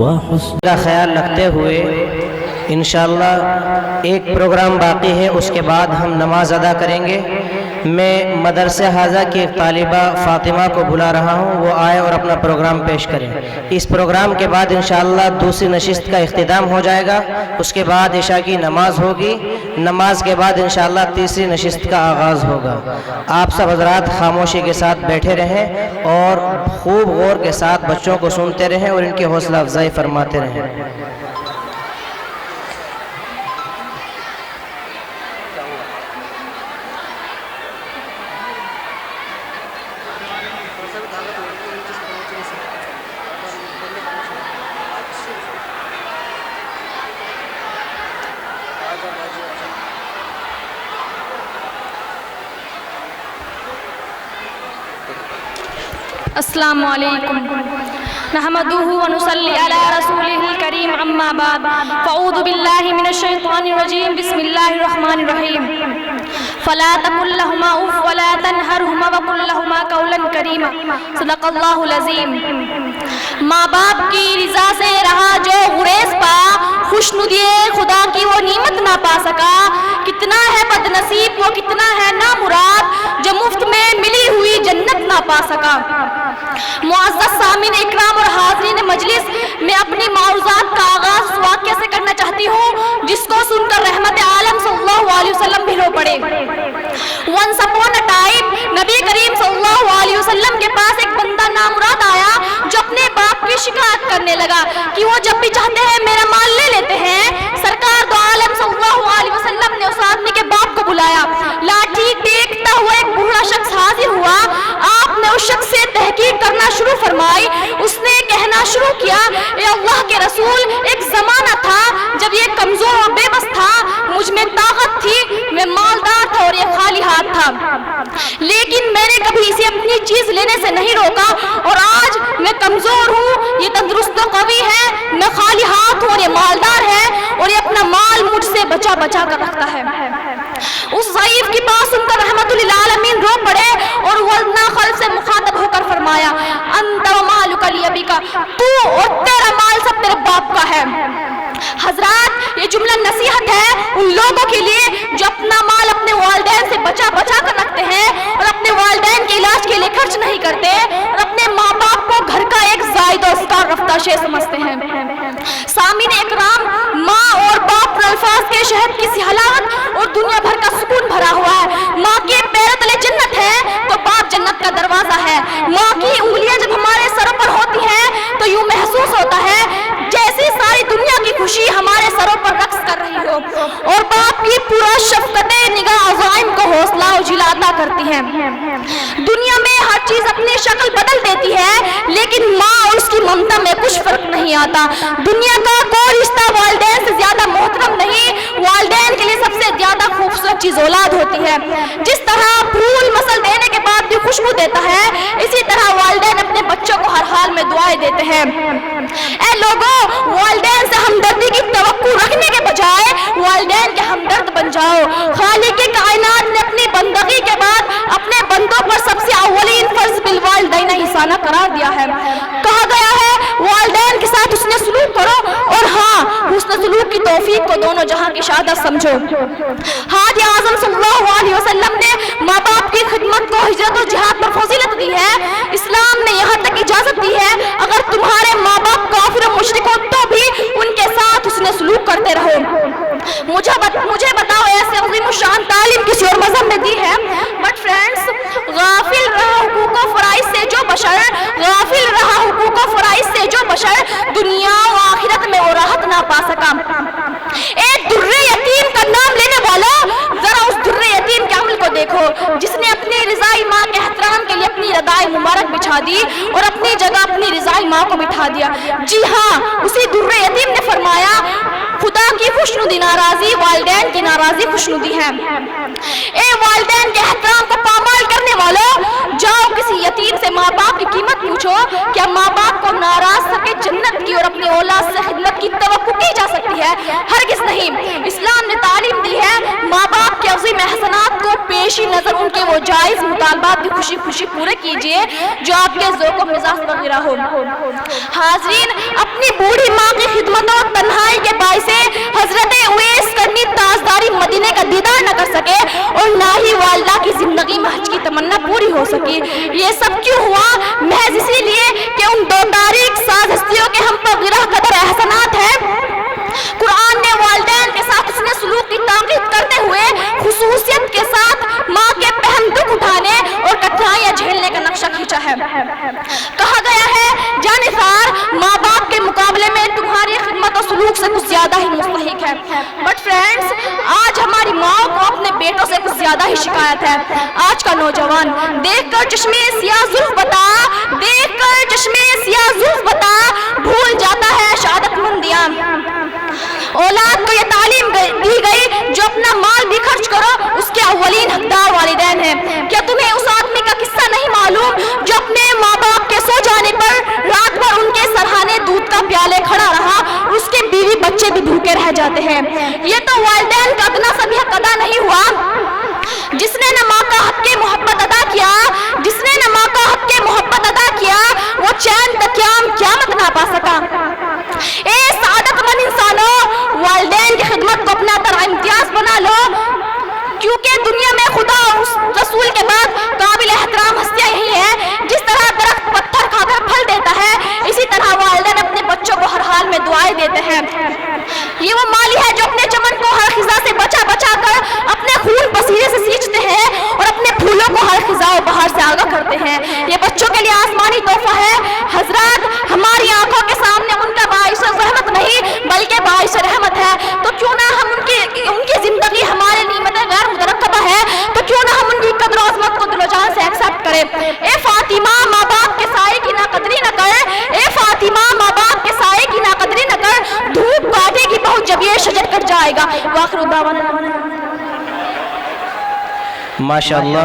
کا خیال رکھتے ہوئے انشاءاللہ ایک پروگرام باقی ہے، اس کے بعد ہم نماز ادا کریں گے۔ میں مدرسہ حاضہ کی ایک طالبہ فاطمہ کو بلا رہا ہوں، وہ آئے اور اپنا پروگرام پیش کریں۔ اس پروگرام کے بعد انشاءاللہ دوسری نشست کا اختتام ہو جائے گا، اس کے بعد عشاء کی نماز ہوگی، نماز کے بعد انشاءاللہ تیسری نشست کا آغاز ہوگا۔ آپ سب حضرات خاموشی کے ساتھ بیٹھے رہیں اور خوب غور کے ساتھ بچوں کو سنتے رہیں اور ان کی حوصلہ افزائی فرماتے رہیں۔ السلام علیکم نحمده ونصلی علی رسولہ الکریم اما بعد فاعوذ باللہ من الشیطان الرجیم بسم اللہ الرحمن الرحیم فلا تقل لهما اف ولا تنہرهما وقل لهما قولا کریما صدق اللہ العظیم۔ ماں باپ کی رضا سے رہا جو گریز پا، خوشنودی خدا کی وہ نعمت نہ پا سکا۔ کتنا ہے بد نصیب وہ کتنا ہے نامراد، جو مفت میں ملی ہوئی جنت نہ پا سکا۔ معزز سامعین اکرام اور حاضرین مجلس، میں اپنی معروضات کا آغاز اس واقعے سے کرنا چاہتی ہوں جس کو سن کر رحمت عالم صلی اللہ علیہ وسلم بھی رو پڑے۔ ونس اپون اے ٹائم نبی کریم صلی اللہ علیہ وسلم کے پاس ایک بندہ نامراد آیا جو اپنے باپ کی شکایت کرنے لگا کہ وہ جب بھی چاہتے ہیں میرا مال لے لیتے ہیں۔ سرکار دو عالم صلی اللہ علیہ وسلم نے اس آدمی کے باپ کو بلایا، لاٹھی ٹیکتا ہوا ایک بوڑھا شخص حاضر ہوا۔ آپ نے اس شخص سے تحقیق کرنا شروع فرمائی۔ اس نے کہنا شروع کیا، اے اللہ کے رسول، ایک زمانہ تھا جب یہ کمزور اور بے بس تھا، مجھ میں طاقت تھی، میں مالدار تھا اور یہ خالی ہاتھ تھا، لیکن میں نے کبھی اسے اپنی چیز لینے سے نہیں روکا، اور آج میں کمزور ہوں، یہ تندرست و قوی ہے، میں خالی ہاتھ ہوں اور یہ مالدار ہے، اور یہ اپنا مال مجھ سے بچا بچا کر رکھتا ہے۔ اس ضعیف کی بات سن کر رحمت للعالمین رو پڑے اور ولدنا خلف سے مخاطب ہو کر فرمایا، انت و مالک لیبیکا، تو اور تیرا مال سب تیرے باپ کا ہے۔ حضرات، یہ جملہ نصیحت ہے ان لوگوں کے لیے جو اپنا مال اپنے والدین سے بچا بچا کر رکھتے ہیں اور اپنے والدین کے علاج کے لیے خرچ نہیں کرتے اور اپنے ماں باپ کو گھر کا ایک زائد و اسکار رفتہ شے سمجھتے ہیں۔ سامعین اکرام، ماں اور باپ پر الفاظ کے شہد کی سی حلاوت اور دنیا بھر کا سکون بھرا ہوا ہے۔ ماں کے پیروں تلے جنت ہے تو باپ جنت کا دروازہ ہے۔ ماں کی انگلیاں جب ہمارے سروں پر ہوتی ہیں تو یوں محسوس ہوتا ہے جیسے ساری دنیا کی خوشی ہمارے سروں پر رقص کر رہی ہو، اور باپ کی پورا شفقت نگاہ عزائم کو حوصلہ اجلاتا کرتی ہے۔ دنیا میں ہر چیز اپنی شکل بدل دیتی ہے، لیکن ماں اور اس کی ممتا میں کچھ فرق نہیں آتا۔ دنیا کا کوئی رشتہ والدین سے زیادہ محترم نہیں، والدین کے لیے سب سے زیادہ خوبصورت چیز اولاد ہوتی ہے۔ جس طرح پھول مسل دینے کے بعد بھی خوشبو دیتا ہے، اسی طرح والدین اپنے بچوں کو ہر حال میں دعائیں دیتے ہیں۔ اے لوگوں، والدین سے ہمدردی کی توقع رکھنے کے بجائے والدین کے ہمدرد بن جاؤ۔ خالق کائنات نے اپنی بندگی کے بعد اپنے بندوں پر سب سے اولین فرض بالوالدین احسانہ قرار دیا ہے۔ کہا گیا ہے والدین کے ساتھ حسن سلوک کرو، اور ہاں، حسن سلوک کی توفیق کو دونوں جہاں کی شہادت سمجھو۔ حاجی اعظم صلی اللہ علیہ وسلم نے ماں باپ کی خدمت کو ہجرت و جہاد پر فضیلت دی ہے۔ اسلام نے یہاں تک اجازت دی ہے اگر تمہارے ماں باپ کافر و مشرک ہو تو بھی ان کے ساتھ حسن سلوک کرتے رہو۔ مجھے بتاؤ ایسے عظیم الشان تعلیم کسی اور مذہب میں دی ہے؟ بٹ فرینڈس، غافل رہا حقوق و فرائض سے جو بشر، غافل رہا حقوق و فرائض سے جو بشر، دنیا و آخرت میں وہ راحت نہ پا سکا۔ ایک در یتیم کا نام لینے والا، ذرا اس در یتیم کے عمل کو دیکھو جس نے اپنی رضائی ماں کے احترام کے لیے اپنی ردائے مبارک بچھا دی اور اپنی جگہ اپنی رضائی ماں کو بٹھا دیا۔ جی ہاں، اسی در یتیم نے فرمایا، خدا کی خوشنودی ناراضی، والدین کی ناراضی خوشنودی ہے۔ اے والدین کے احترام کو پامال کرنے والوں، جاؤ کسی یتیم سے ماں باپ کی قیمت پوچھو۔ کیا ماں باپ کو ناراض کر کے جنت کی اور اپنی اولاد سے خدمت کی توقع کی جا سکتی ہے؟ ہرگز نہیں۔ اسلام نے تعلیم دی ہے ماں باپ کے عظیم احسانات کو پیشی نظر ان کے وہ جائز مطالبات بھی خوشی خوشی پورے کیجیے جو آپ کے ذوق و مزاج وغیرہ ہو۔ حاضرین، اپنی بوڑھی ماں کی خدمت اور تنہائی کے باعث حضرت اویس کرنی تاجداری مدینے کا دیدار نہ کر سکے اور نہ ہی والدہ کی زندگی میں حج کی تمنا پوری ہو سکی۔ یہ سب کیوں ہوا؟ محض اسی لیے کہ ان دو تاریخ ساز ہستیوں کے ہم پر گرہ قدر احسانات ہیں۔ قرآن نے والدین کے ساتھ اس نے سلوک کی تاکید کرتے ہوئے خصوصیت کے ساتھ ماں کے پہم دکھ اٹھانے اور کٹھنائیاں جھیلنے کا نقشہ کھینچا ہے۔ کہا گیا ہے جانثار ماں باپ کے مقابلے میں تمہاری خدمت اور سلوک سے کچھ زیادہ ہی مستحق ہے۔ بٹ فرینڈز، آج ہماری ماں کو اپنے بیٹوں سے کچھ زیادہ ہی شکایت ہے۔ آج کا نوجوان دیکھ کر چشمے سیاہ زلف بتا، دیکھ کر چشمے سیاہ زلف بتا بھول جاتا ہے شہادت مندیاں۔ اولاد کو یہ تعلیم دی گئی جو اپنا مال بھی خرچ کرو اس کے اولین حقدار والدین ہیں۔ کیا تمہیں اس آدمی کا قصہ نہیں معلوم جو اپنے ماں باپ کے سو جانے پر رات بھر ان کے سرہانے دودھ کا پیالے کھڑا رہا، اس کے بیوی بچے بھی بھوکے رہ جاتے ہیں؟ یہ تو والدین کا ادنا سا بھی حق ادا نہیں ہوا۔ جس نے نہ ماں کا حق محبت ادا کیا، جس نے نہ ماں کا حق محبت ادا کیا، وہ چین تک قیامت نہ پا سکا۔ اے سعادت مند انسانوں، والدین کی خدمت کو اپنا تر امتیاز بنا لو، کیونکہ دنیا میں خدا اور اس رسول کے بعد قابل احترام ہستیاں یہی ہیں۔ جس طرح درخت پتھر کھا کر پھل دیتا ہے، اسی طرح والدین اپنے بچوں کو ہر حال میں دعائیں دیتے ہیں۔ یہ وہ مالی ہے جو اپنے چمن کو ہر خزاں سے بچا بچا کر اپنے خون پسینے سے سینچتے ہیں اور اپنے پھولوں کو ہر خزاں و بہار سے آگاہ کرتے ہیں۔ یہ بچوں کے لیے آسمانی تحفہ ہے۔ حضرات، ہماری آنکھوں کے سامنے ان کا باعث رحمت نہیں بلکہ باعث رحمت ہے، تو کیوں نہ ہم ان کی زندگی ہمارے لیے غیر مترقبہ ہے، تو کیوں نہ ہم ان کی قدر و عظمت کو دل و جان سے ایکسپٹ کریں۔ اے فاطمہ، ماں باپ کے سائے کی ناقدری نہ کر، اے فاطمہ، ماں باپ کے سائے کی ناقدری نہ کر، دھوپ کاٹے گی بہت جب یہ شجر کٹ جائے گا۔ وآخر دعوانا ماشاءاللہ